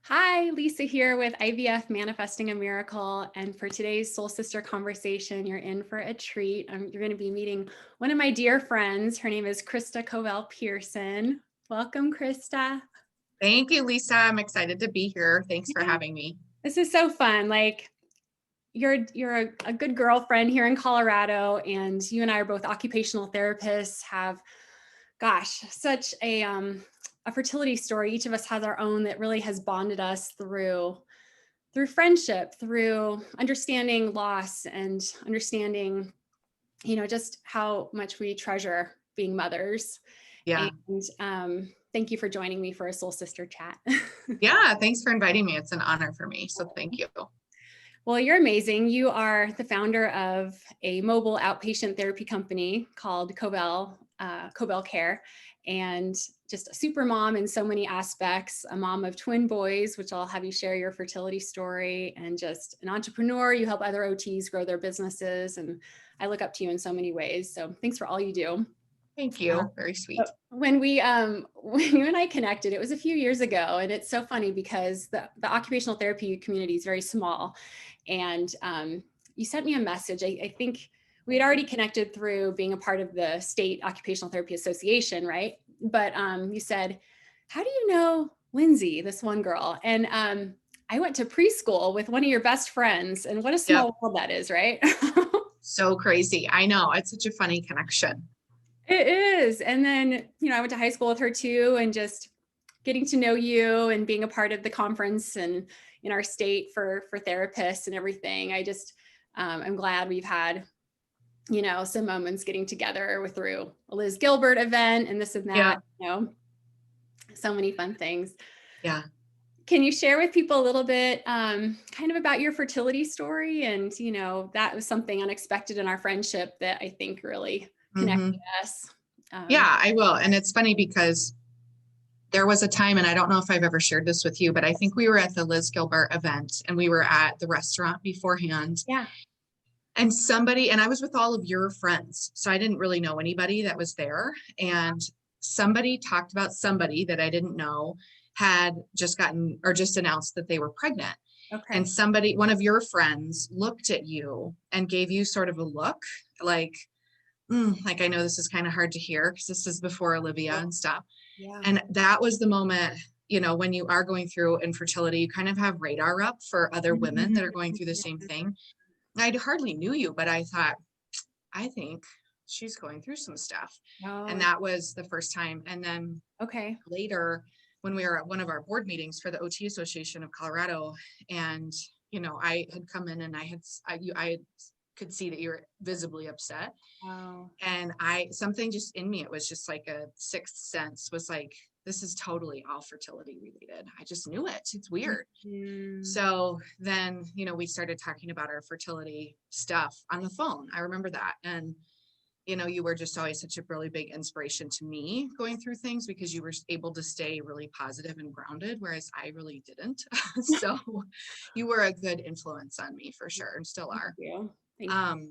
Hi, Lisa here with IVF Manifesting a Miracle. And for today's Soul Sister conversation, you're in for a treat. You're going to be meeting one of my dear friends. Her name is Krista Covell-Pierson. Welcome, Krista. Thank you, Lisa. I'm excited to be here. Thanks for having me. This is so fun. You're a good girlfriend here in Colorado, and you and I are both occupational therapists, have, such a fertility story. Each of us has our own that really has bonded us through friendship, through understanding loss and understanding, just how much we treasure being mothers. Yeah. And thank you for joining me for a Soul Sister chat. Yeah. Thanks for inviting me. It's an honor for me. So thank you. Well, you're amazing. You are the founder of a mobile outpatient therapy company called Covell-Care, and just a super mom in so many aspects, a mom of twin boys, which I'll have you share your fertility story, and just an entrepreneur. You help other OTs grow their businesses, and I look up to you in so many ways. So thanks for all you do. Thank you. Very sweet. When you and I connected, it was a few years ago, and it's so funny because the occupational therapy community is very small. And you sent me a message. I think we had already connected through being a part of the State Occupational Therapy Association, right? But you said, how do you know Lindsay, this one girl? And I went to preschool with one of your best friends, and what a small world that is, right? So crazy. I know. It's such a funny connection. It is. And then, I went to high school with her too, and just getting to know you and being a part of the conference and in our state for therapists and everything. I'm glad we've had, some moments getting together through a Liz Gilbert event and this and that, so many fun things. Yeah. Can you share with people a little bit kind of about your fertility story? And, that was something unexpected in our friendship that I think really connected us. Yeah, I will. And it's funny because there was a time, and I don't know if I've ever shared this with you, but I think we were at the Liz Gilbert event and we were at the restaurant beforehand. Yeah. And I was with all of your friends. So I didn't really know anybody that was there. And somebody talked about somebody that I didn't know had just gotten or just announced that they were pregnant. Okay. And one of your friends looked at you and gave you sort of a look like I know this is kind of hard to hear because this is before Olivia and stuff. Yeah. And that was the moment, when you are going through infertility, you kind of have radar up for other women that are going through the same thing. I hardly knew you, but I thought, I think she's going through some stuff. And that was the first time. And then later, when we were at one of our board meetings for the OT Association of Colorado, and, I had come in and I could see that you were visibly upset. Wow. And something just in me, it was just like a sixth sense, was like, this is totally all fertility related. I just knew it. It's weird. So then, we started talking about our fertility stuff on the phone. I remember that. And, you were just always such a really big inspiration to me going through things because you were able to stay really positive and grounded, whereas I really didn't. So you were a good influence on me for sure, and still are. Thank you.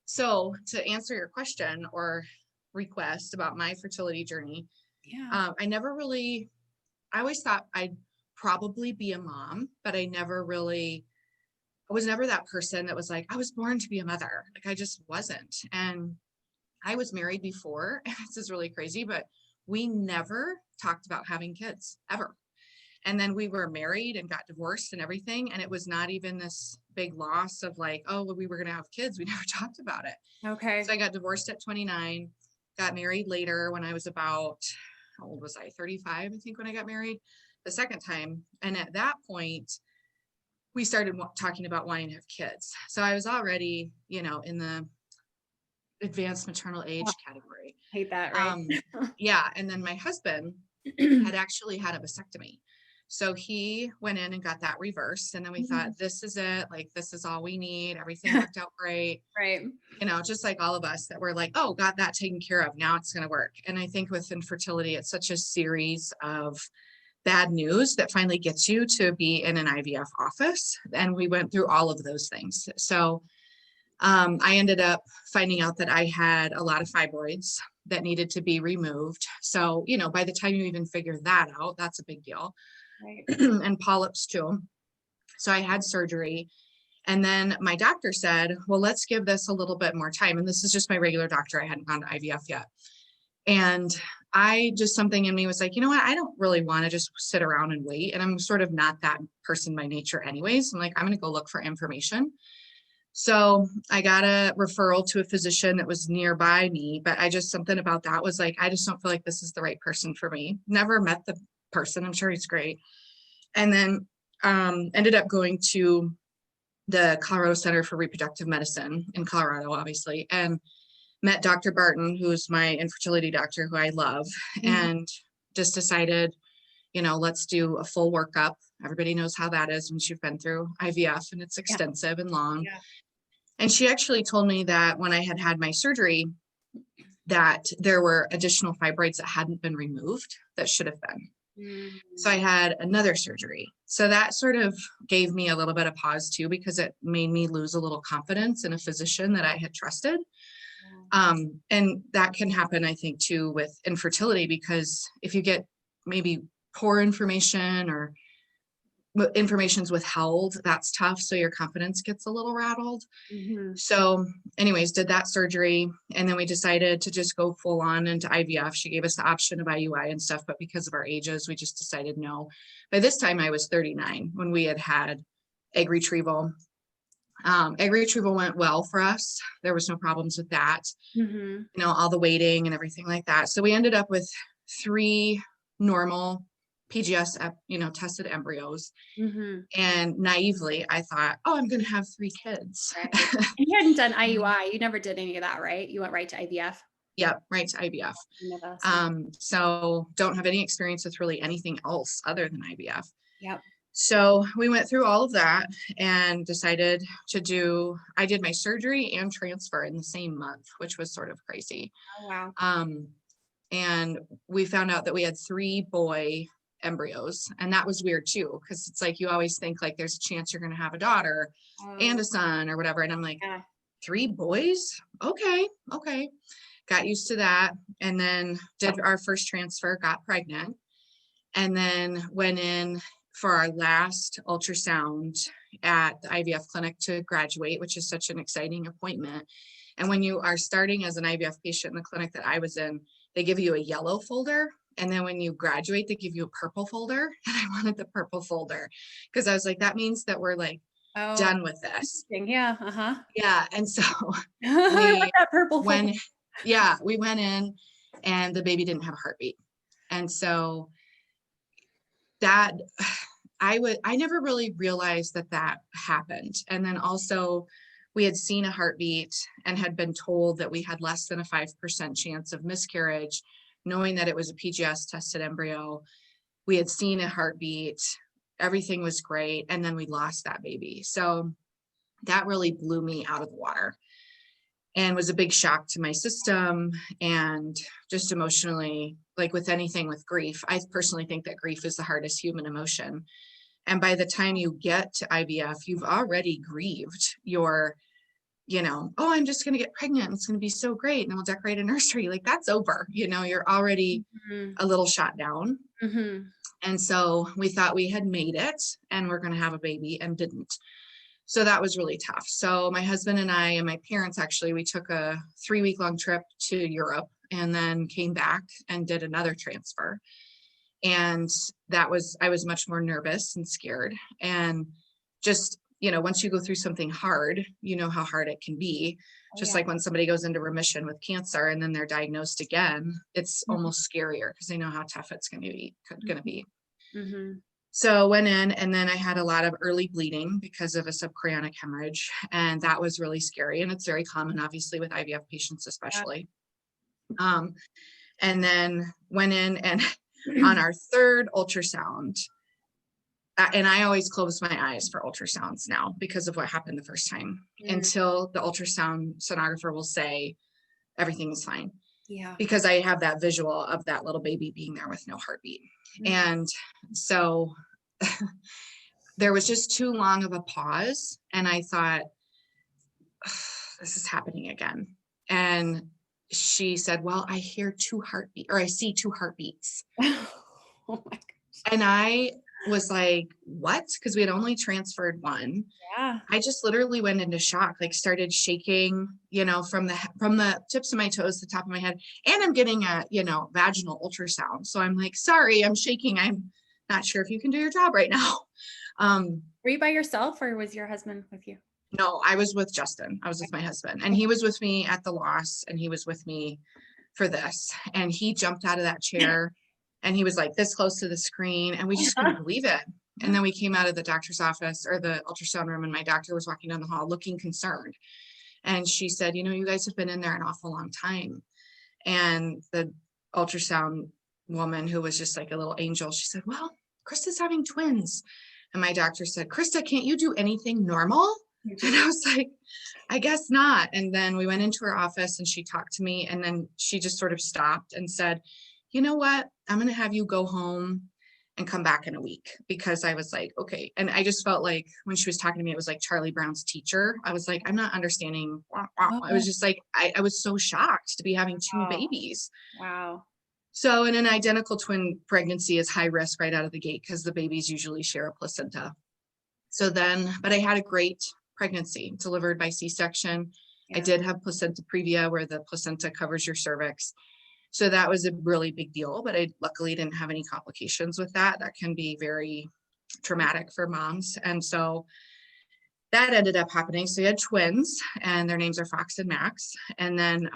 So to answer your question or request about my fertility journey, I always thought I'd probably be a mom, but I was never that person that was like, I was born to be a mother. Like I just wasn't. And I was married before, and this is really crazy, but we never talked about having kids ever. And then we were married and got divorced and everything. And it was not even this big loss of like, oh, well, we were going to have kids. We never talked about it. Okay. So I got divorced at 29, got married later when I was about, how old was I? 35, I think, when I got married the second time. And at that point, we started talking about wanting to have kids. So I was already, in the advanced maternal age category. Hate that, right? Yeah. And then my husband had actually had a vasectomy. So he went in and got that reversed. And then we thought, this is it. Like, this is all we need. Everything worked out great. Right. Just like all of us that were like, oh, got that taken care of. Now it's going to work. And I think with infertility, it's such a series of bad news that finally gets you to be in an IVF office. And we went through all of those things. So I ended up finding out that I had a lot of fibroids that needed to be removed. So, you know, by the time you even figure that out, that's a big deal. Right. And polyps too. So I had surgery. And then my doctor said, well, let's give this a little bit more time. And this is just my regular doctor. I hadn't gone to IVF yet. And something in me was like, you know what? I don't really want to just sit around and wait. And I'm sort of not that person by nature anyways. I'm like, I'm going to go look for information. So I got a referral to a physician that was nearby me, but something about that was like, I just don't feel like this is the right person for me. Never met the person. I'm sure he's great. And then ended up going to the Colorado Center for Reproductive Medicine in Colorado, obviously, and met Dr. Barton, who's my infertility doctor, who I love, and just decided, you know, let's do a full workup. Everybody knows how that is once you've been through IVF, and it's extensive and long. Yeah. And she actually told me that when I had my surgery, that there were additional fibroids that hadn't been removed that should have been. So I had another surgery. So that sort of gave me a little bit of pause too, because it made me lose a little confidence in a physician that I had trusted. And that can happen, I think, too, with infertility, because if you get maybe poor information or information's withheld, that's tough. So your confidence gets a little rattled. So anyways, did that surgery. And then we decided to just go full on into IVF. She gave us the option of IUI and stuff, but because of our ages, we just decided no. By this time I was 39 when we had egg retrieval. Egg retrieval went well for us. There was no problems with that. You know, all the waiting and everything like that. So we ended up with 3 normal PGS, you know, tested embryos. And naively, I thought, oh, I'm going to have 3 kids. Right. And you hadn't done IUI. You never did any of that, right? You went right to IVF. Yep, right to IVF. So don't have any experience with really anything else other than IVF. Yep. So we went through all of that and decided to I did my surgery and transfer in the same month, which was sort of crazy. Oh, wow. And we found out that we had 3 boy embryos, and that was weird too, because it's like you always think like there's a chance you're going to have a daughter and a son or whatever, and I'm like, 3 boys, okay, got used to that. And then did our first transfer, got pregnant, and then went in for our last ultrasound at the IVF clinic to graduate, which is such an exciting appointment. And when you are starting as an IVF patient in the clinic that I was in, they give you a yellow folder. And then when you graduate, they give you a purple folder. And I wanted the purple folder because I was like, that means that we're like done with this. Yeah. Yeah. And so I like that purple folder. We went in and the baby didn't have a heartbeat. And so that I never really realized that happened. And then also we had seen a heartbeat and had been told that we had less than a 5% chance of miscarriage, knowing that it was a PGS tested embryo. We had seen a heartbeat, everything was great. And then we lost that baby. So that really blew me out of the water and was a big shock to my system and just emotionally, like with anything with grief. I personally think that grief is the hardest human emotion. And by the time you get to IVF, you've already grieved your, you know, oh, I'm just going to get pregnant. It's going to be so great. And we'll decorate a nursery. Like that's over, you know, you're already a little shot down. And so we thought we had made it and we're going to have a baby and didn't. So that was really tough. So my husband and I and my parents, actually, we took a 3-week-long trip to Europe and then came back and did another transfer. And I was much more nervous and scared. And just, you know, once you go through something hard, you know how hard it can be. Like when somebody goes into remission with cancer and then they're diagnosed again, it's almost scarier because they know how tough it's going to be. So went in, and then I had a lot of early bleeding because of a subchorionic hemorrhage. And that was really scary. And it's very common, obviously, with IVF patients, especially. And then went in and on our 3rd ultrasound, and I always close my eyes for ultrasounds now because of what happened the first time, until the ultrasound sonographer will say everything is fine. Yeah. Because I have that visual of that little baby being there with no heartbeat. And so there was just too long of a pause. And I thought, this is happening again. And she said, well, I hear I see 2 heartbeats. Oh my gosh. And I was like, what? Because we had only transferred one. Yeah. I just literally went into shock, like started shaking, from the tips of my toes to the top of my head. And I'm getting a, vaginal ultrasound. So I'm like, sorry, I'm shaking. I'm not sure if you can do your job right now. Were you by yourself or was your husband with you? No, I was with Justin. I was with my husband, and he was with me at the loss, and he was with me for this. And he jumped out of that chair and he was like this close to the screen, and we just couldn't believe it. And then we came out of the doctor's office or the ultrasound room, and my doctor was walking down the hall looking concerned. And she said, you guys have been in there an awful long time. And the ultrasound woman, who was just like a little angel, she said, well, Krista's having twins. And my doctor said, Krista, can't you do anything normal? And I was like, I guess not. And then we went into her office and she talked to me, and then she just sort of stopped and said, you know what? I'm going to have you go home and come back in a week, because I was like, okay. And I just felt like when she was talking to me, it was like Charlie Brown's teacher. I was like, I'm not understanding. I was just like, I was so shocked to be having 2 babies. Wow. So in an identical twin pregnancy is high risk right out of the gate, because the babies usually share a placenta. So then, but I had a great pregnancy, delivered by C-section. Yeah. I did have placenta previa, where the placenta covers your cervix. So that was a really big deal, but I luckily didn't have any complications with that. That can be very traumatic for moms. And so that ended up happening. So we had twins, and their names are Fox and Max. And then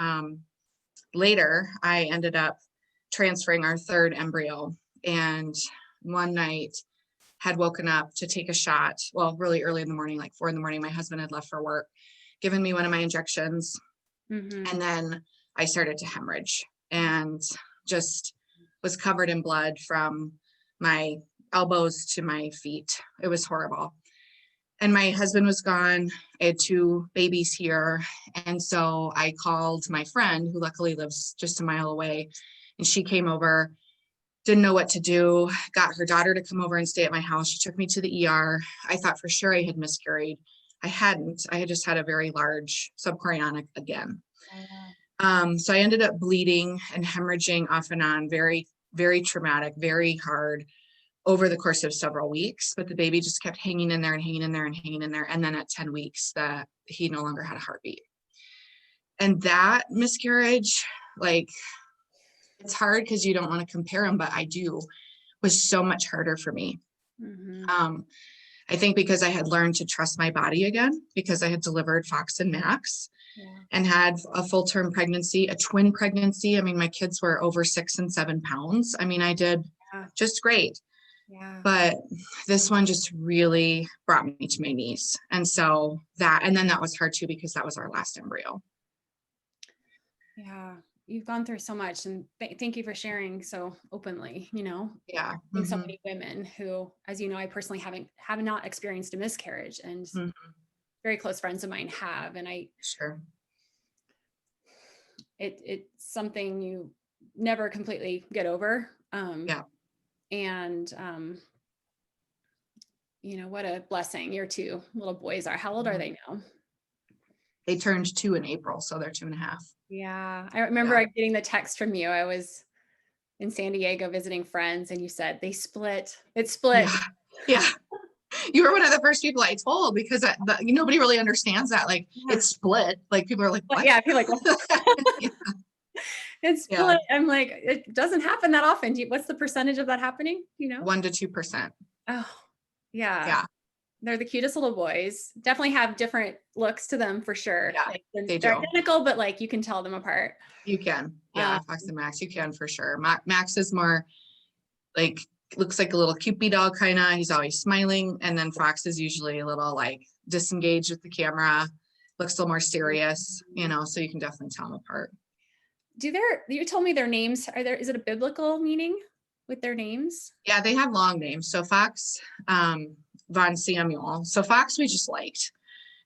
later I ended up transferring our 3rd embryo. And one night had woken up to take a shot. Well, really early in the morning, like 4 a.m. My husband had left for work, given me one of my injections. And then I started to hemorrhage and just was covered in blood from my elbows to my feet. It was horrible. And my husband was gone. I had 2 babies here. And so I called my friend, who luckily lives just a mile away, and she came over. Didn't know what to do, got her daughter to come over and stay at my house. She took me to the ER. I thought for sure I had miscarried. I hadn't. I had just had a very large subchorionic again. So I ended up bleeding and hemorrhaging off and on, very, very traumatic, very hard over the course of several weeks. But the baby just kept hanging in there and hanging in there and hanging in there. And then at 10 weeks, that he no longer had a heartbeat. And that miscarriage, like, it's hard because you don't want to compare them, but I do, was so much harder for me. I think because I had learned to trust my body again, because I had delivered Fox and Max and had a full-term pregnancy, a twin pregnancy. I mean, my kids were over 6 and 7 pounds. I mean, I did just great. But this one just really brought me to my knees. And so and then that was hard too, because that was our last embryo. Yeah. You've gone through so much, and thank you for sharing so openly, Yeah. I think so many women who, as you know, I personally have not experienced a miscarriage, and very close friends of mine have. And it's something you never completely get over. And what a blessing your 2 little boys are. How old are they now? They turned 2 in April, so they're 2.5. Yeah. I remember getting the text from you. I was in San Diego visiting friends, and you said it split. Yeah. You were one of the first people I told, because nobody really understands that. Like, it's split. Like, people are like, what? Yeah. I feel like, it's split. I'm like, it doesn't happen that often. What's the percentage of that happening? 1 to 2%. Oh, yeah. They're the cutest little boys. Definitely have different looks to them for sure. Yeah, like, they're identical, but like you can tell them apart. You can. Yeah, Fox and Max, you can for sure. Max is more like, looks like a little Cupid doll kind of. He's always smiling. And then Fox is usually a little like disengaged with the camera, looks a little more serious, so you can definitely tell them apart. You told me their names. Is it a biblical meaning with their names? Yeah, they have long names. So Fox, Von Samuel. So Fox we just liked,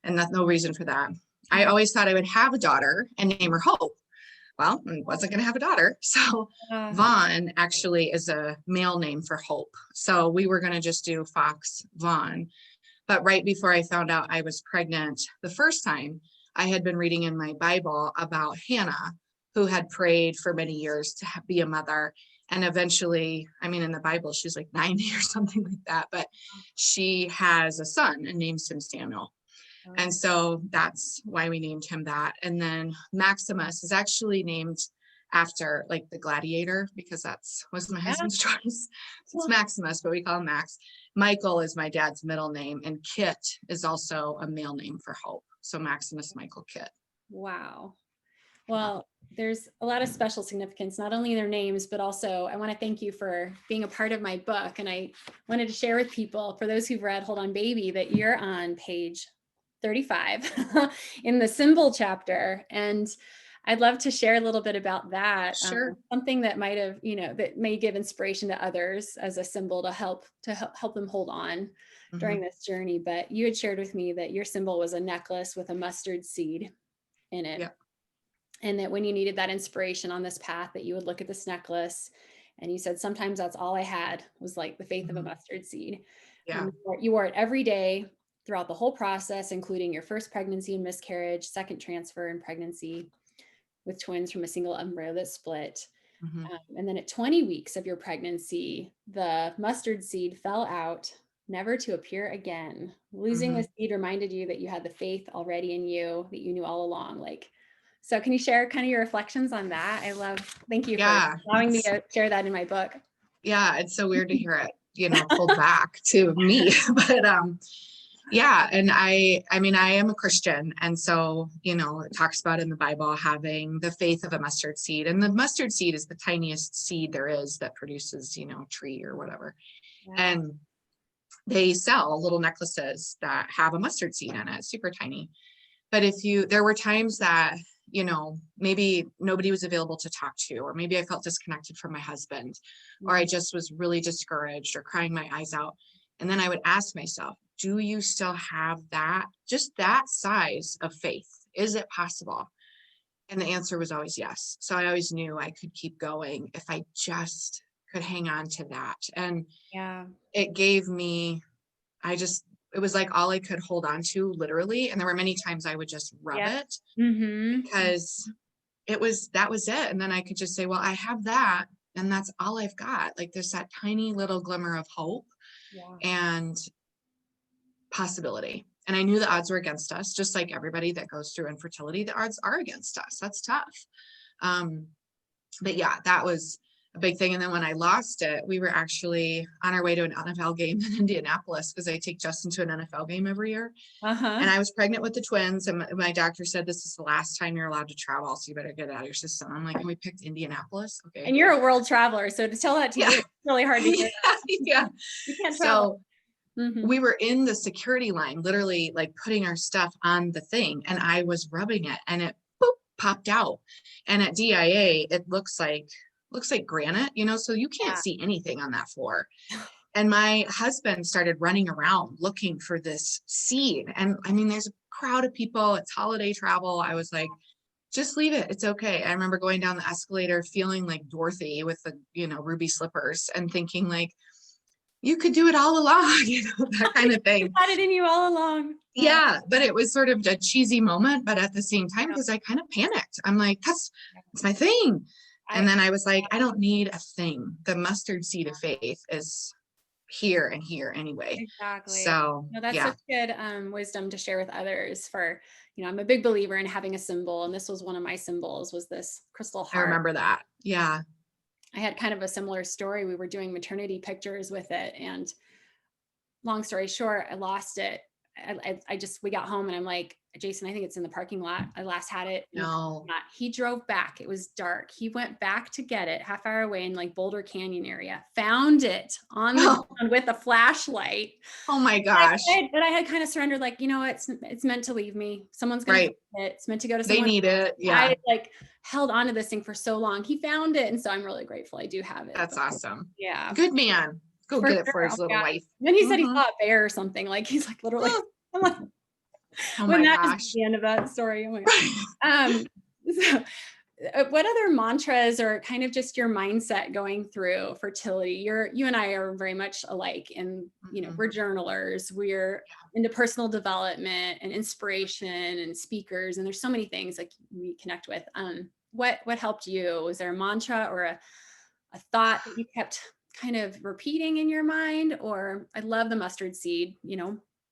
and that's no reason for that. I always thought I would have a daughter and name her Hope. Well, I wasn't going to have a daughter. So Vaughn actually is a male name for Hope. So we were going to just do Fox Vaughn. But right before I found out I was pregnant the first time, I had been reading in my Bible about Hannah, who had prayed for many years to be a mother. And eventually, I mean, in the Bible, she's like 90 or something like that, but she has a son and names him Samuel. And so that's why we named him that. And then Maximus is actually named after like the gladiator, because was my husband's choice. It's Maximus, but we call him Max. Michael is my dad's middle name, and Kit is also a male name for hope. So Maximus, Michael, Kit. Wow. Well, there's a lot of special significance, not only in their names, but also I want to thank you for being a part of my book. And I wanted to share with people, for those who've read Hold On Baby, that you're on page 35 in the symbol chapter. And I'd love to share a little bit about that. Sure. Something that might have, that may give inspiration to others as a symbol to help them hold on during this journey. But you had shared with me that your symbol was a necklace with a mustard seed in it. Yep. And that when you needed that inspiration on this path, that you would look at this necklace, and you said, sometimes that's all I had was like the faith of a mustard seed. Yeah. You wore it every day throughout the whole process, including your first pregnancy and miscarriage, second transfer and pregnancy with twins from a single embryo that split. And then at 20 weeks of your pregnancy, the mustard seed fell out, never to appear again. Losing the seed reminded you that you had the faith already in you, that you knew all along. So can you share kind of your reflections on that? Thank you for allowing me to share that in my book. Yeah, it's so weird to hear it, pulled back to me. But yeah, and I mean, I am a Christian. And so, it talks about in the Bible having the faith of a mustard seed. And the mustard seed is the tiniest seed there is that produces, a tree or whatever. Yeah. And they sell little necklaces that have a mustard seed in it, super tiny. But there were times that, maybe nobody was available to talk to, or maybe I felt disconnected from my husband, or I just was really discouraged or crying my eyes out. And then I would ask myself, do you still have that, just that size of faith? Is it possible? And the answer was always yes. So I always knew I could keep going if I just could hang on to that. And it gave me, it was like all I could hold on to, literally. And there were many times I would just rub it because that was it. And then I could just say, well, I have that, and that's all I've got. Like, there's that tiny little glimmer of hope and possibility. And I knew the odds were against us, just like everybody that goes through infertility, the odds are against us. That's tough. But yeah, that was a big thing. And then when I lost it, we were actually on our way to an NFL game in Indianapolis, because I take Justin to an NFL game every year. And I was pregnant with the twins, and my doctor said, this is the last time you're allowed to travel, so you better get it out of your system. I'm like, and we picked Indianapolis. Okay. And you're a world traveler, so to tell that to you, it's really hard to hear. Yeah. You can't travel. So we were in the security line, literally like putting our stuff on the thing, and I was rubbing it, and it popped out. And at DIA, it looks like granite, so you can't see anything on that floor. And my husband started running around looking for this seed. And I mean, there's a crowd of people, it's holiday travel. I was like, just leave it. It's okay. I remember going down the escalator feeling like Dorothy with the, ruby slippers, and thinking like, you could do it all along, that kind of thing. You had it in you all along. Yeah, but it was sort of a cheesy moment, but at the same time, because I kind of panicked. I'm like, that's my thing. And then I was like, I don't need a thing. The mustard seed of faith is here and here anyway. Exactly. So that's such good wisdom to share with others. For, I'm a big believer in having a symbol, and this was one of my symbols, was this crystal heart. I remember that. Yeah. I had kind of a similar story. We were doing maternity pictures with it, and long story short, I lost it. We got home, and I'm like, Jason, I think it's in the parking lot. I last had it. No. He drove back. It was dark. He went back to get it half hour away in like Boulder Canyon area, found it on the ground with a flashlight. Oh my gosh. But I had kind of surrendered, like, it's meant to leave me. Someone's going to get it. It's meant to go to someone. They need it. Yeah. I held on to this thing for so long. He found it. And so I'm really grateful I do have it. That's awesome. Yeah. Good man. Go get it for his little wife. And then he said he saw a bear or something. Like, he's like, literally, I'm like, oh my gosh. Is the end of that story. Oh my gosh. what other mantras or kind of just your mindset going through fertility? You and I are very much alike, and we're journalers, we're into personal development and inspiration and speakers, and there's so many things like we connect with. What helped you? Was there a mantra or a thought that you kept kind of repeating in your mind? Or I love the mustard seed,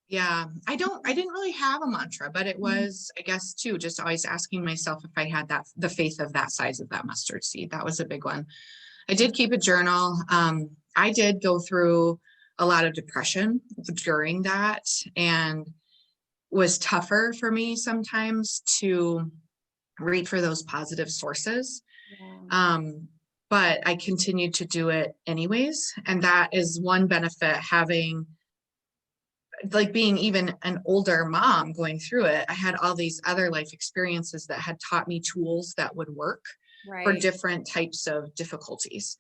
Yeah, I didn't really have a mantra, but it was, I guess, too, just always asking myself if I had the faith of that size of that mustard seed. That was a big one. I did keep a journal. I did go through a lot of depression during that, and was tougher for me sometimes to read for those positive sources. Yeah. But I continued to do it anyways. And that is one benefit, having like being even an older mom going through it. I had all these other life experiences that had taught me tools that would work for different types of difficulties.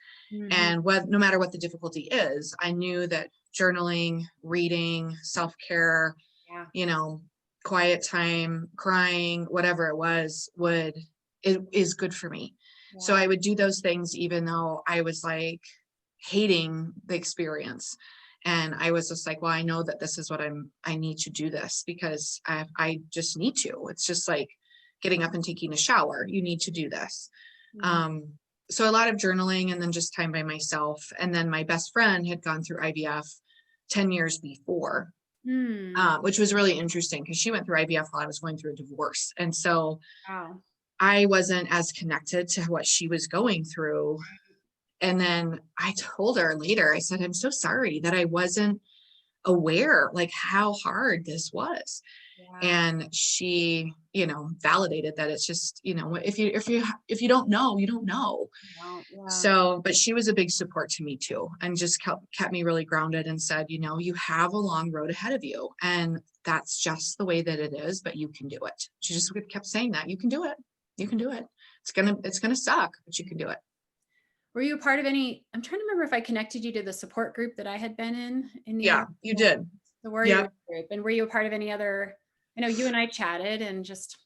And no matter what the difficulty is, I knew that journaling, reading, self-care, quiet time, crying, whatever it was, is good for me. Yeah. So I would do those things even though I was like hating the experience. And I was just like, well, I know that this is what I need to do this because I just need to. It's just like getting up and taking a shower. You need to do this. So a lot of journaling, and then just time by myself. And then my best friend had gone through IVF 10 years before, which was really interesting because she went through IVF while I was going through a divorce. And so I wasn't as connected to what she was going through. And then I told her later, I said, I'm so sorry that I wasn't aware like how hard this was. Yeah. And she, validated that it's just, if you don't know, you don't know. Yeah. So, but she was a big support to me too, and just kept me really grounded and said, you have a long road ahead of you, and that's just the way that it is, but you can do it. She just kept saying that you can do it. You can do it. It's gonna suck, but you can do it. Were you a part of any, I'm trying to remember if I connected you to the support group that I had been in New York. Yeah, you did. The Warrior Group. And were you a part of any other, I know you and I chatted, and just,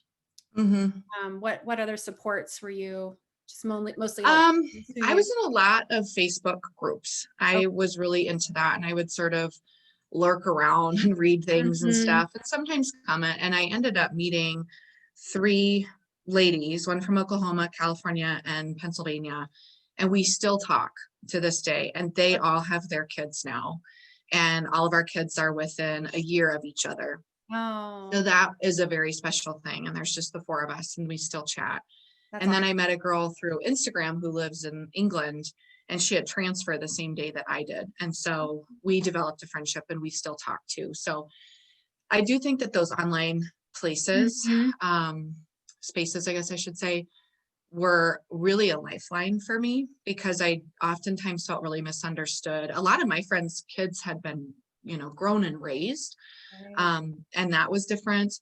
what other supports were you just mostly? I was in a lot of Facebook groups. I was really into that, and I would sort of lurk around and read things and stuff, and sometimes comment. And I ended up meeting 3 ladies, one from Oklahoma, California, and Pennsylvania. And we still talk to this day, and they all have their kids now. And all of our kids are within a year of each other. Oh. So that is a very special thing. And there's just the 4 of us, and we still chat. That's awesome. Then I met a girl through Instagram who lives in England, and she had transferred the same day that I did. And so we developed a friendship, and we still talk too. So I do think that those online places, spaces, I guess I should say, were really a lifeline for me, because I oftentimes felt really misunderstood. A lot of my friends' kids had been, grown and raised. And that was different.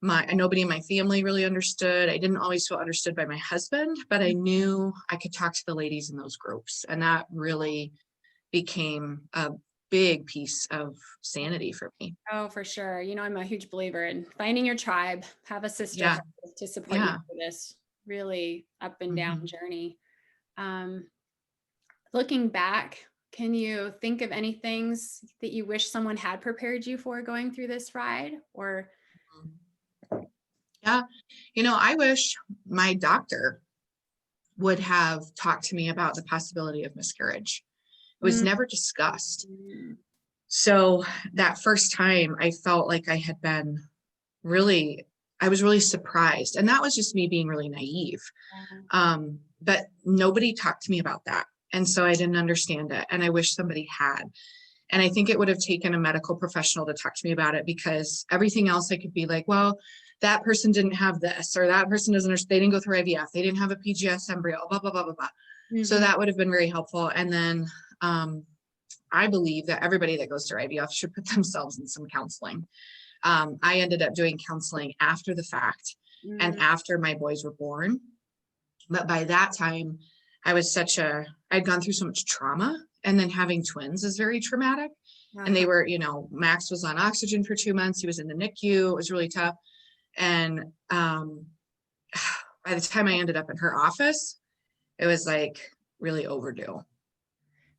Nobody in my family really understood. I didn't always feel understood by my husband, but I knew I could talk to the ladies in those groups. And that really became a big piece of sanity for me. Oh, for sure. I'm a huge believer in finding your tribe, have a sister to support you for this really up and down journey. Looking back, can you think of any things that you wish someone had prepared you for going through this ride? Or yeah, I wish my doctor would have talked to me about the possibility of miscarriage. It was never discussed. So that first time I felt like I was really surprised. And that was just me being really naive. But nobody talked to me about that. And so I didn't understand it. And I wish somebody had. And I think it would have taken a medical professional to talk to me about it, because everything else I could be like, well, that person didn't have this, or that person doesn't understand, they didn't go through IVF, they didn't have a PGS embryo, blah, blah, blah, blah, blah. So that would have been very helpful. And then I believe that everybody that goes through IVF should put themselves in some counseling. I ended up doing counseling after the fact and after my boys were born. But by that time, I'd gone through so much trauma, and then having twins is very traumatic. And they were, Max was on oxygen for 2 months. He was in the NICU. It was really tough. And by the time I ended up in her office, it was like really overdue.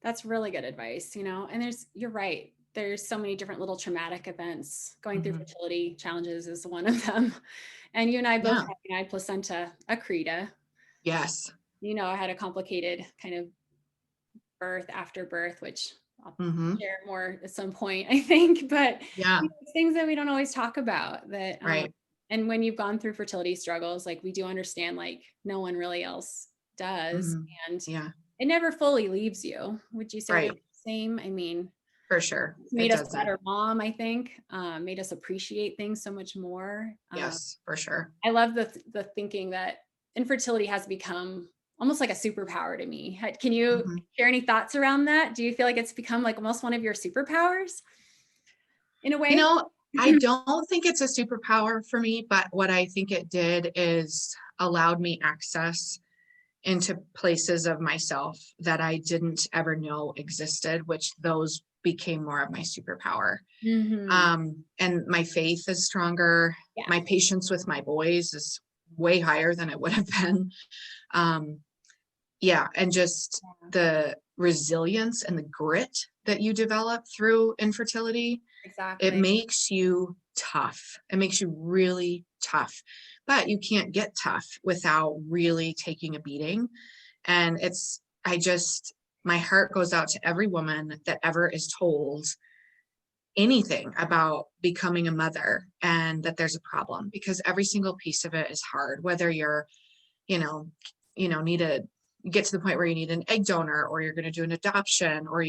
That's really good advice, and you're right. There's so many different little traumatic events. Going through fertility challenges is one of them. And you and I both Yeah. had United placenta accreta. Yes. I had a complicated kind of birth after birth, which I'll share more at some point, I think. But Yeah. Things that we don't always talk about that. Right. And when you've gone through fertility struggles, like we do understand, like no one really else does. And Yeah. it never fully leaves you. Would you say Right. the same? I mean, For sure. it's made us a better mom, I think. Made us appreciate things so much more. Yes, for sure. I love the thinking that infertility has become almost like a superpower to me. Can you share any thoughts around that? Do you feel like it's become like almost one of your superpowers in a way? I don't think it's a superpower for me, but what I think it did is allowed me access into places of myself that I didn't ever know existed, which those became more of my superpower. And my faith is stronger. Yeah. My patience with my boys is way higher than it would have been. And just the resilience and the grit that you develop through infertility. Exactly. It makes you tough. It makes you really tough, but you can't get tough without really taking a beating. And my heart goes out to every woman that ever is told anything about becoming a mother and that there's a problem, because every single piece of it is hard, whether you're, need to get to the point where you need an egg donor, or you're going to do an adoption, or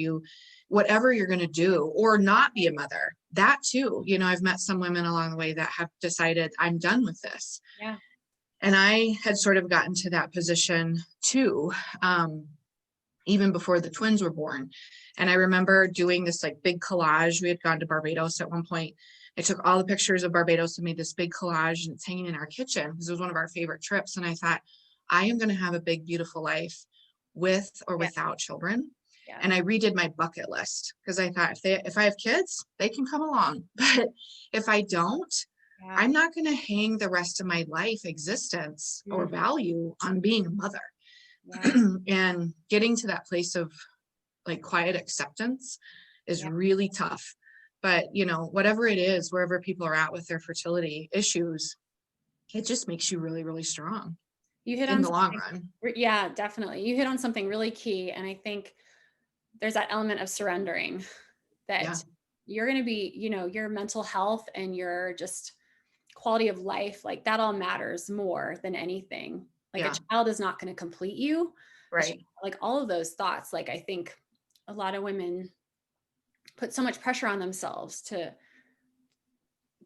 whatever you're going to do, or not be a mother. That too, I've met some women along the way that have decided, I'm done with this. Yeah. And I had sort of gotten to that position too, even before the twins were born. And I remember doing this like big collage. We had gone to Barbados at one point. I took all the pictures of Barbados and made this big collage, and it's hanging in our kitchen because it was one of our favorite trips. And I thought, I am going to have a big, beautiful life with or without children. Yeah. And I redid my bucket list because I thought if I have kids, they can come along. But if I don't, I'm not going to hang the rest of my life existence or value on being a mother. And getting to that place of like quiet acceptance is really tough. But, whatever it is, wherever people are at with their fertility issues, it just makes you really, really strong. You hit in on the long run. Yeah, definitely. You hit on something really key. And I think there's that element of surrendering that you're going to be, your mental health and your just quality of life, like that all matters more than anything. Like a child is not going to complete you. Right. Like all of those thoughts, like I think a lot of women put so much pressure on themselves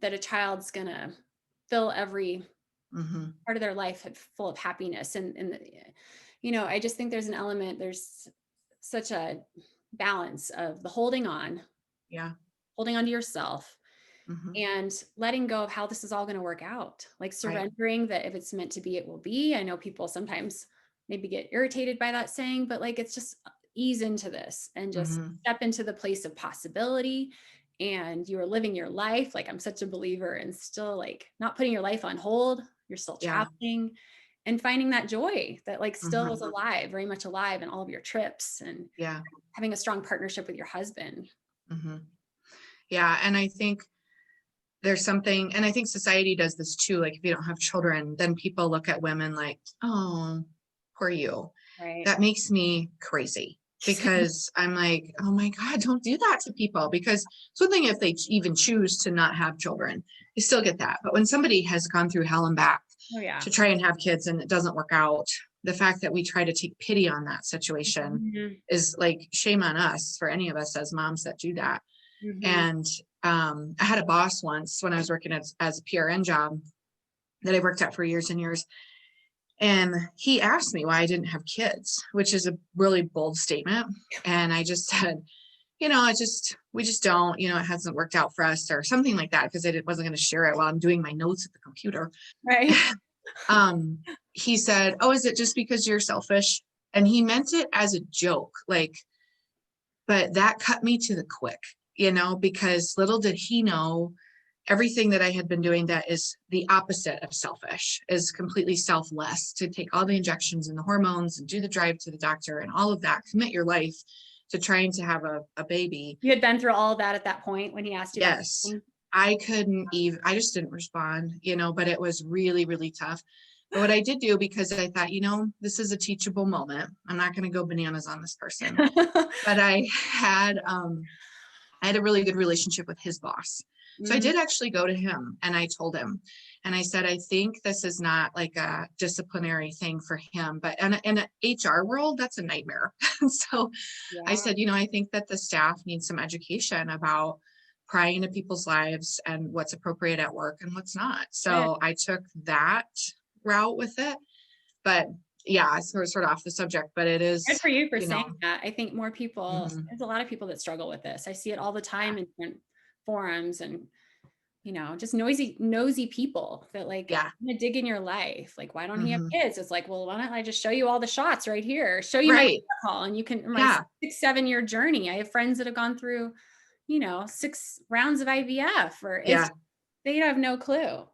that a child's going to fill every part of their life full of happiness. And I just think there's an element, there's such a balance of the holding on to yourself and letting go of how this is all going to work out, like surrendering that if it's meant to be, it will be. I know people sometimes maybe get irritated by that saying, but like, it's just ease into this and just step into the place of possibility. And you are living your life. Like I'm such a believer in still like not putting your life on hold. You're still traveling and finding that joy that like still is alive, very much alive in all of your trips, and having a strong partnership with your husband. Yeah. And I think there's something, and I think society does this too. Like if you don't have children, then people look at women like, oh, poor you. Right. That makes me crazy. Because I'm like, oh my God, don't do that to people. Because it's one thing if they even choose to not have children, you still get that. But when somebody has gone through hell and back to try and have kids and it doesn't work out, the fact that we try to take pity on that situation is like shame on us for any of us as moms that do that. And I had a boss once when I was working as a PRN job that I worked at for years and years. And he asked me why I didn't have kids, which is a really bold statement. And I just said, we just don't, it hasn't worked out for us or something like that, because I wasn't going to share it while I'm doing my notes at the computer. Right. He said, oh, is it just because you're selfish? And he meant it as a joke, but that cut me to the quick, because little did he know everything that I had been doing that is the opposite of selfish, is completely selfless, to take all the injections and the hormones and do the drive to the doctor and all of that, commit your life to trying to have a baby. You had been through all of that at that point when he asked you? Yes. I couldn't even, I just didn't respond, but it was really, really tough. But what I did do, because I thought, this is a teachable moment. I'm not going to go bananas on this person. But I had a really good relationship with his boss. So I did actually go to him and I told him, and I said, I think this is not like a disciplinary thing for him, but in an HR world, that's a nightmare. So I said, I think that the staff needs some education about prying into people's lives and what's appropriate at work and what's not. So I took that route with it. But yeah, it's sort of off the subject, but it is good for you for saying that. I think more people, there's a lot of people that struggle with this. I see it all the time in different forums and, just nosy people that I'm gonna dig in your life. Like, why don't he have kids? It's like, well, why don't I just show you all the shots right here? Show you my protocol, and you can, my 6-7 year journey. I have friends that have gone through, 6 rounds of IVF, or they have no clue.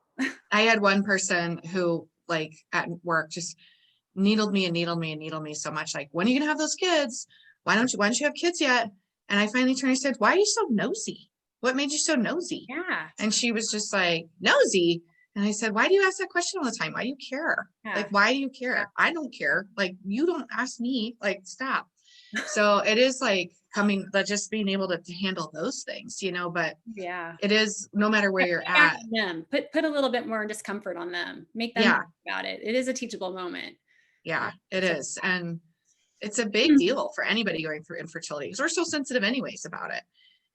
I had one person who, like, at work just needled me and needled me and needled me so much. Like, when are you gonna have those kids? Why don't you have kids yet? And I finally turned and said, why are you so nosy? What made you so nosy? Yeah. And she was just like, nosy. And I said, why do you ask that question all the time? Why do you care? Like, why do you care? I don't care. Like, you don't ask me, like, stop. So it is like just being able to handle those things, but it is, no matter where you're at. Them. Put a little bit more discomfort on them. Make them think about it. It is a teachable moment. Yeah, it is. And it's a big deal for anybody going through infertility, because we're so sensitive anyways about it.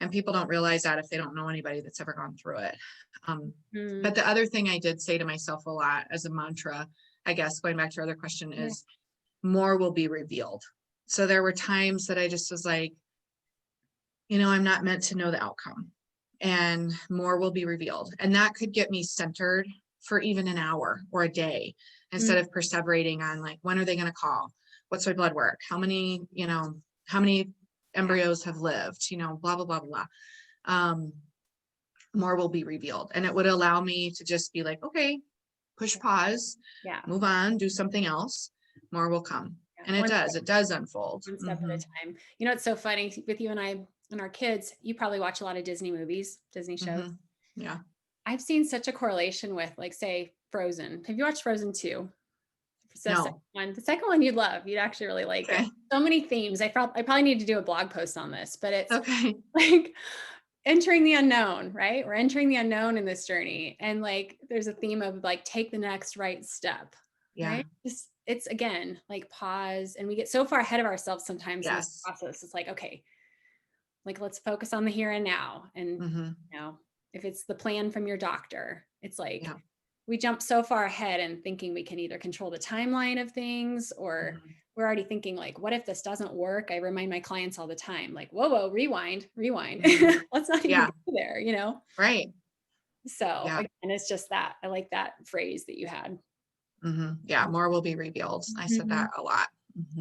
And people don't realize that if they don't know anybody that's ever gone through it. But the other thing I did say to myself a lot as a mantra, I guess, going back to your other question, is more will be revealed. So there were times that I just was like, I'm not meant to know the outcome, and more will be revealed. And that could get me centered for even an hour or a day, instead of perseverating on, like, when are they going to call? What's my blood work? How many embryos have lived, blah, blah, blah, blah. More will be revealed. And it would allow me to just be like, okay, push pause, move on, do something else. More will come. And it does unfold. One step at a time. It's so funny with you and I and our kids, you probably watch a lot of Disney movies, Disney shows. Yeah. I've seen such a correlation with, like, say, Frozen. Have you watched Frozen 2? No. The second one you'd love. You'd actually really like it. So many themes. I probably need to do a blog post on this, but it's like entering the unknown, right? We're entering the unknown in this journey. And, like, there's a theme of, like, take the next right step. Right? It's again, like, pause. And we get so far ahead of ourselves sometimes in this process. It's like, okay, like, let's focus on the here and now. And if it's the plan from your doctor, it's like, we jump so far ahead and thinking we can either control the timeline of things, or we're already thinking, like, what if this doesn't work? I remind my clients all the time, like, whoa, rewind. Let's not even go there, Right. So again, it's just that. I like that phrase that you had. Yeah, more will be revealed. I said that a lot.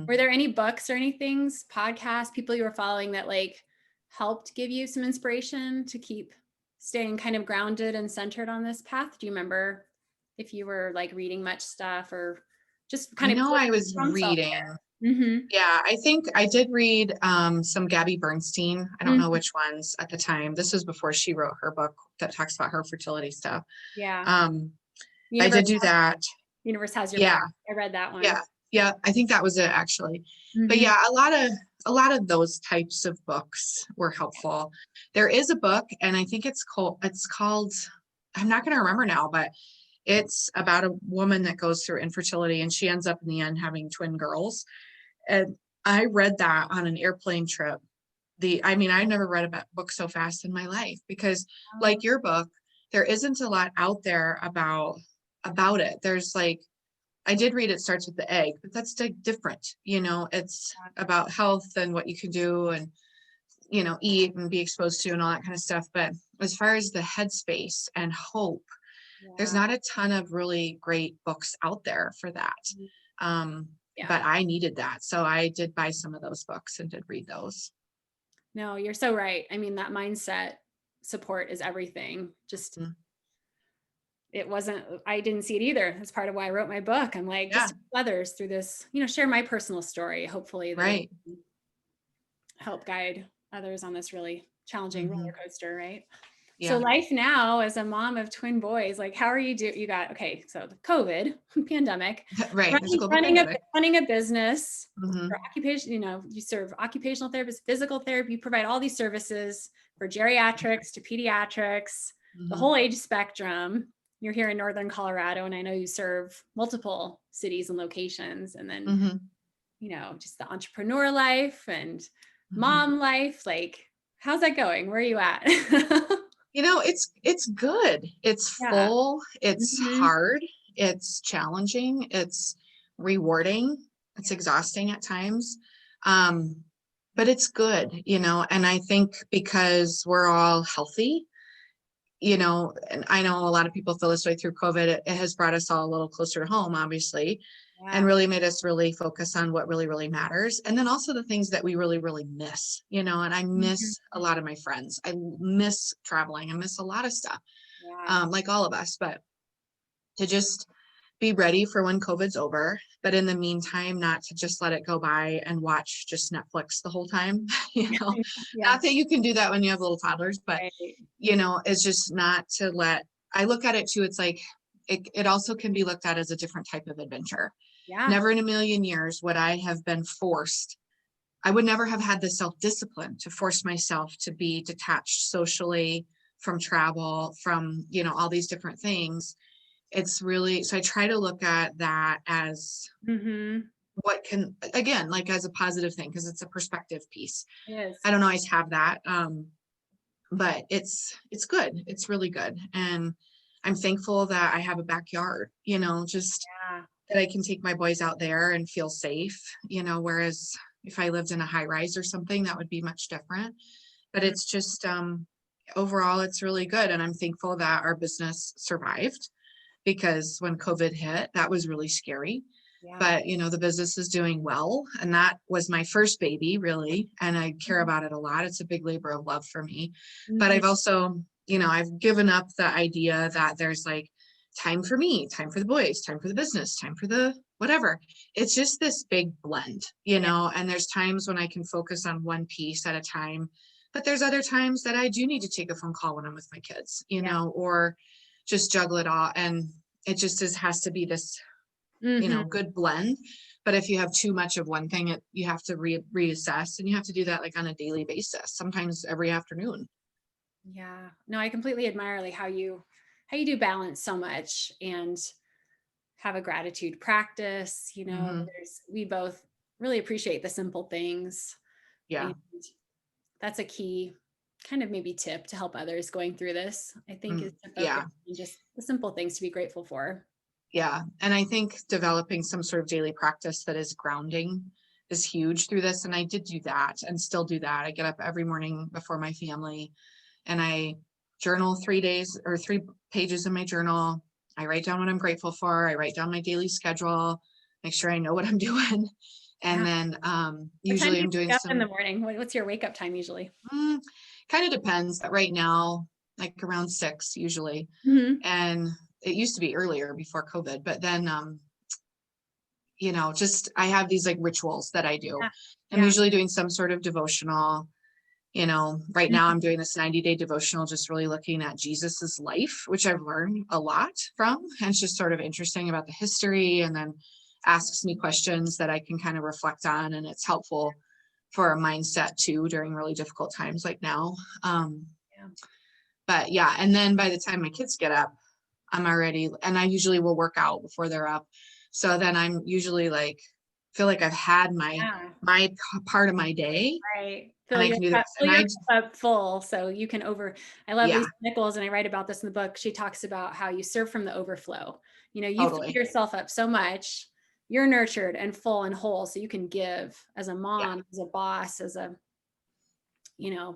Were there any books or anything, podcasts, people you were following that, like, helped give you some inspiration to keep staying kind of grounded and centered on this path? Do you remember if you were, like, reading much stuff, or just kind of? I know I was reading. Yeah, I think I did read some Gabby Bernstein. I don't know which ones at the time. This was before she wrote her book that talks about her fertility stuff. Yeah. I did do that. Universe Has Your Back. I read that one. Yeah. I think that was it, actually. But yeah, a lot of those types of books were helpful. There is a book, and I think it's called, I'm not going to remember now, but it's about a woman that goes through infertility, and she ends up in the end having twin girls. And I read that on an airplane trip. I never read a book so fast in my life, because like your book, there isn't a lot out there about it. There's, like, I did read It Starts with the Egg, but that's, like, different. It's about health and what you can do and, eat and be exposed to and all that kind of stuff. But as far as the headspace and hope, there's not a ton of really great books out there for that. But I needed that. So I did buy some of those books and did read those. No, you're so right. I mean, that mindset support is everything. Just, Mm. I didn't see it either. That's part of why I wrote my book. I'm like, Yeah. just others through this, share my personal story. Hopefully that it Right. can help guide others on this really challenging roller coaster, right? So Yeah. life now as a mom of twin boys, like how are you okay, so the COVID pandemic, Right. There's a global pandemic. running a business Mm-hmm. for occupation, you serve occupational therapists, physical therapy, you provide all these services for geriatrics to pediatrics, the Mm-hmm. whole age spectrum. You're here in Northern Colorado, and I know you serve multiple cities and locations, and then, Mm-hmm. just the entrepreneur life and Mm-hmm. mom life. Like, how's that going? Where are you at? It's good. It's Yeah. full. It's Mhm. hard. It's challenging. It's rewarding. It's Yeah. exhausting at times. Um, but it's good, and I think because we're all healthy, and I know a lot of people feel this way through COVID, it has brought us all a little closer to home, obviously, and Yeah. really made us really focus on what really, really matters. And then also the things that we really, really miss, and I Mhm. miss a lot of my friends. I miss traveling. I miss a lot of stuff, Yeah. like all of us, but to just be ready for when COVID's over. But in the meantime, not to just let it go by and watch just Netflix the whole time, Yeah. not that you can do that when you have little toddlers, but Right. it's just not to I look at it too. It's like, it also can be looked at as a different type of adventure. Yeah. Never in a million years would I have been forced. I would never have had the self-discipline to force myself to be detached socially from travel, from, all these different things. It's really, so I try to look at that as Mhm. what can, again, like as a positive thing, because it's a perspective piece. It is. I don't always have that. But it's good. It's really good. And I'm thankful that I have a backyard, just Yeah. that I can take my boys out there and feel safe, whereas if I lived in a high rise or something, that would be much different. But Mm. it's just, overall, it's really good. And I'm thankful that our business survived, because when COVID hit, that was really scary. Yeah. But, the business is doing well. And that was my first baby, really. And I care Mhm. about it a lot. It's a big labor of love for me. But Mhm. I've also, I've given up the idea that there's like time for me, time for the boys, time for the business, time for the whatever. It's just this big blend, Yeah. and there's times when I can focus on one piece at a time. But there's other times that I do need to take a phone call when I'm with my kids, Yeah. or just juggle it all. And it just has to be this, Mhm. good blend. But if you have too much of one thing, you have to reassess, and you have to do that like on a daily basis, sometimes every afternoon. Yeah. No, I completely admire like how you do balance so much and have a gratitude practice. Hmm. We both really appreciate the simple things, Yeah. and that's a key kind of maybe tip to help others going through this, I think, is to focus Yeah. on just the simple things to be grateful for. Yeah. And I think developing some sort of daily practice that is grounding is huge through this. And I did do that and still do that. I get up every morning before my family and I journal 3 days or 3 pages in my journal. I write down what I'm grateful for. I write down my daily schedule, make sure I know what I'm doing. And Yeah. then What time usually do you I'm doing wake up in the some, morning? What's your wake up time usually? mm, kind of depends, but right now, like around 6 usually. Mhm. And it used to be earlier before COVID, but then just I have these like rituals that I do. Yeah. I'm Yeah. usually doing some sort of devotional. Right now Mhm. I'm doing this 90-day devotional, just really looking at Jesus's life, which I've learned a lot from. And it's just sort of interesting about the history, and then asks me questions that I can kind of reflect on. And it's helpful for a mindset too during really difficult times like now. Yeah. But yeah, and then by the time my kids get up, I'm already, and I usually will work out before they're up. So then I'm usually like, feel like I've had Yeah. my part of my day, Right. and I can do the rest. Fill And your cup up full so you can I love yeah, Lisa Nichols, and I write about this in the book. She talks about how you serve from the overflow. You fill totally. yourself up so much, you're nurtured and full and whole, so you can give as a Yeah. mom, as a boss, as a,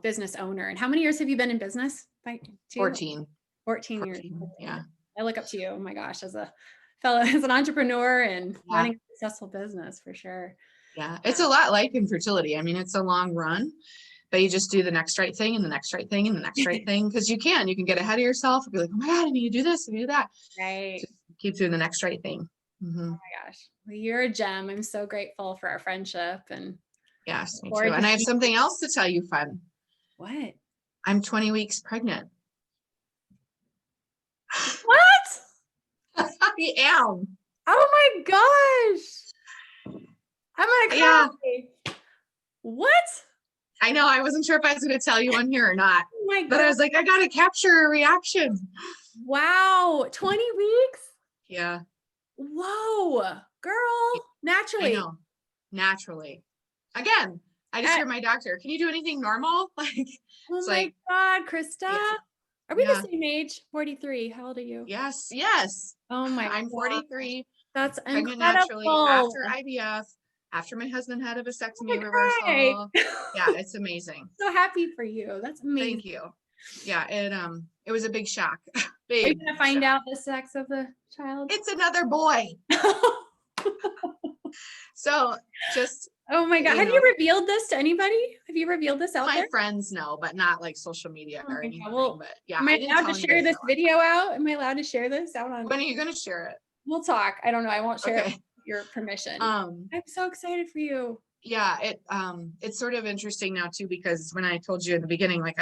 business owner. And how many years have you been in business? Like 14, 14 years. 14. Yeah. I look up to you. Oh my gosh, as a fellow, as an entrepreneur and Yeah. running a successful business for sure. Yeah. It's a lot like infertility. I mean, it's a long run, but you just do the next right thing and the next right thing and the next right thing. Cause you can get ahead of yourself and be like, oh my God, I need to do this and do that. Right. Just keep doing the next right thing. Oh my gosh. Well, you're a gem. I'm so grateful for our friendship and yes, me too. forward to And I have seeing something else to tell you fun. what? I'm 20 weeks pregnant. What? I am. Oh my gosh. I'm gonna cry. Yeah. What? I know. I wasn't sure if I was going to tell you on here or not, Oh my but I God. was like, I got to capture a reaction. Wow. 20 weeks? Yeah. Whoa. Girl. Naturally. I know. Naturally. Again, I just hear my doctor, can you do anything normal? Like, oh it's my like, God, Krista. yeah. Are we Yeah. the same age? 43. How old are you? Yes. Yes. Oh my I'm God. 43, That's pregnant naturally incredible. after IVF, after my husband had a I'm vasectomy gonna cry. reversal. Yeah. It's amazing. So happy for you. That's amazing. Thank you. Yeah. It was a big shock. Are Big you gonna find shock. out the sex of the child? It's another boy. So just, Oh my God. Have you revealed this to anybody? Have you revealed this out my there? friends know, but not like social media Oh or my anything. God. Well, But yeah, am I I didn't allowed tell to share anybody this though. video out? Am I allowed to share this out on? When are you going to share it? We'll talk. I don't know. I won't share it Okay. with your permission. Um, I'm so excited for you. yeah, it's sort of interesting now too, because when I told you in the beginning, like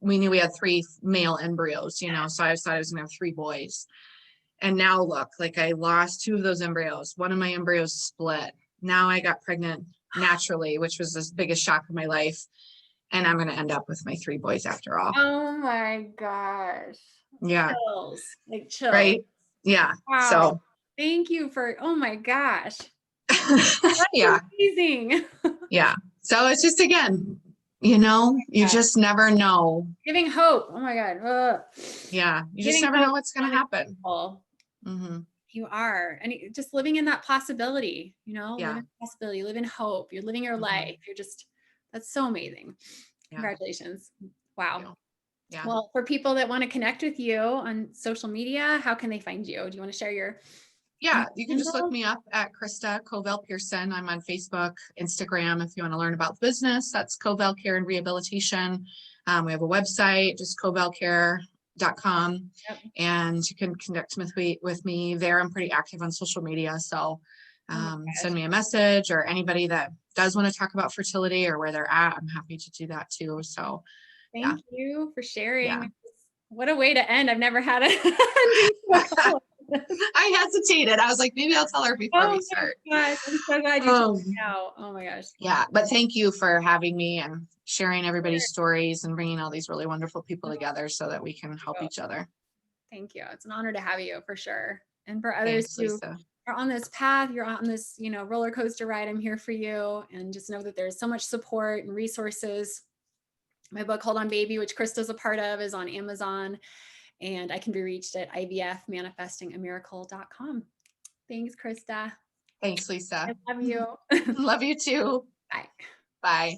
we knew we had 3 male embryos, you know, so I thought I was gonna have 3 boys. And now look, like I lost 2 of those embryos. One of my embryos split. Now I got pregnant naturally, which was the biggest shock of my life. And I'm gonna end up with my 3 boys after all. Oh my gosh. Yeah. Chills. Like chills. Right. Yeah. Wow. So Thank you for, oh my gosh. yeah. Amazing. Yeah. So it's just, again, you know, you just never know. Giving hope. Oh my God. Ugh. Yeah. You just Giving never hope know what's going to happen. Mm-hmm. You are. And just living in that possibility, you know, Yeah. live in possibility, live in hope. You're living your life. You're just, that's so amazing. Yeah. Congratulations. Wow. Yeah. Well, for people that want to connect with you on social media, how can they find you? Do you want to share your? Yeah, you can just look me up at Krista Covell-Pierson. I'm on Facebook, Instagram. If you want to learn about the business, that's Covell Care and Rehabilitation. We have a website, just covellcare.com. Yep. And you can connect with me there. I'm pretty active on social media. So send me a message, or anybody that does want to talk about fertility or where they're at, I'm happy to do that too. So thank you for sharing. Yeah. What a way to end. I've never had a I hesitated. I was like, maybe I'll tell her before we start. Gosh, I'm so glad you told me out. Oh my gosh. Yeah, but thank you for having me and sharing everybody's stories and bringing all these really wonderful people together so that we can help each other. Thank you. It's an honor to have you for sure. And for others who are on this path, you're on this, you know, roller coaster ride, I'm here for you. And just know that there's so much support and resources. My book, Hold On Baby, which Krista's a part of, is on Amazon. And I can be reached at ivfmanifestingamiracle.com. Thanks, Krista. Thanks, Lisa. I love you. Love you too. Bye. Bye.